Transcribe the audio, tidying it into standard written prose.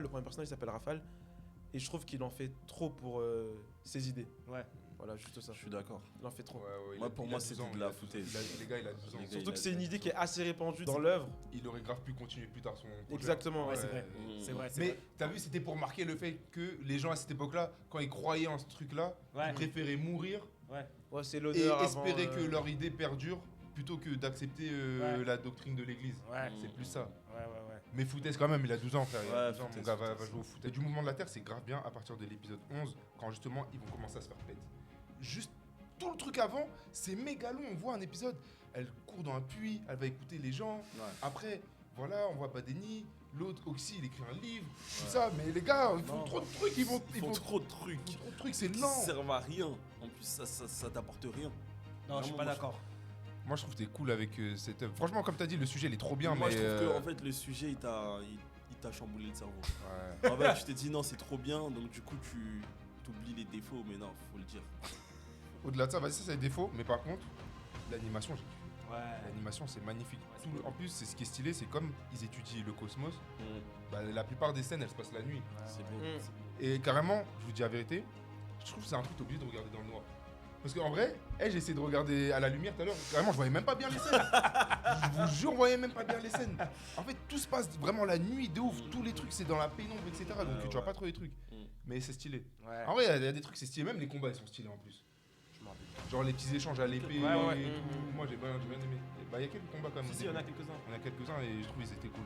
Le premier personnage il s'appelle Rafale et je trouve qu'il en fait trop pour ses idées. Ouais. Voilà, juste ça. Je suis d'accord. Il en fait trop. Moi, pour moi, c'était de la foutaise. Les gars, il a 12 ans. Les gars, Surtout que il a- c'est une idée qui est assez répandue dans l'œuvre. Il aurait grave pu continuer plus tard son projet. Exactement. Ouais, Ouais. c'est vrai. Mmh. C'est vrai. C'est Mais vrai. t'as vu, c'était pour marquer le fait que les gens à cette époque-là, quand ils croyaient en ce truc-là, Ouais. ils préféraient mourir Ouais. Ouais, c'est et l'honneur avant, espérer que leur idée perdure plutôt que d'accepter Ouais. la doctrine de l'église. Ouais. C'est plus ça. Ouais. Mais foutaise quand même, il a 12 ans, frère. Il a Ouais, 12 ans, mon foutaise, gars va foutaise. jouer au foot. Et du mouvement de la Terre, c'est grave bien à partir de l'épisode 11, quand justement ils vont commencer à se faire pète. Juste tout le truc avant, c'est méga long. On voit un épisode, elle court dans un puits, elle va écouter les gens. Ouais. Après, voilà, on voit Badeni. L'autre, Oxy, il écrit un livre, tout ça. Mais les gars, ils font Non. trop de trucs. Ils font trop de trucs. ils font trop de trucs, c'est Qui lent. servent à rien. En plus, ça t'apporte rien. Non, je suis pas Vraiment, d'accord. Moi, je trouve que t'es cool avec cette œuvre. Franchement, comme t'as dit, le sujet, il est trop bien. Moi, mais je trouve que en fait, le sujet, il t'a chamboulé le cerveau. ouais. En fait, tu t'es dit non, c'est trop bien, donc du coup, tu oublies les défauts, mais non, faut le dire. Au-delà de ça, vas-y, ça, c'est des défauts. Mais par contre, l'animation, j'ai kiffé. Ouais. L'animation, c'est magnifique. c'est beau. En plus, c'est ce qui est stylé, c'est comme ils étudient le cosmos. Mmh. Bah, la plupart des scènes, elles se passent la nuit. C'est beau. Mm. Et carrément, je vous dis la vérité, je trouve que c'est un truc que t'es obligé de regarder dans le noir. Parce qu'en vrai, j'ai essayé de regarder à la lumière tout à l'heure. Carrément, je voyais même pas bien les scènes. Je vous jure, je voyais même pas bien les scènes. En fait, tout se passe vraiment la nuit, de ouf. Tous les trucs, c'est dans la pénombre, etc. Donc tu vois ouais. pas trop les trucs. Mm. Mais c'est stylé. Ouais. En vrai, il y a des trucs, c'est stylé. Même les combats, ils sont stylés en plus. Je m'en rappelle. Genre les petits échanges à l'épée Ouais, ouais. et tout. Moi, j'ai bien aimé. Bah, il y a quelques combats quand même. Si, au si, il y en a début. quelques-uns. Il y en a quelques-uns et je trouve qu'ils étaient cool.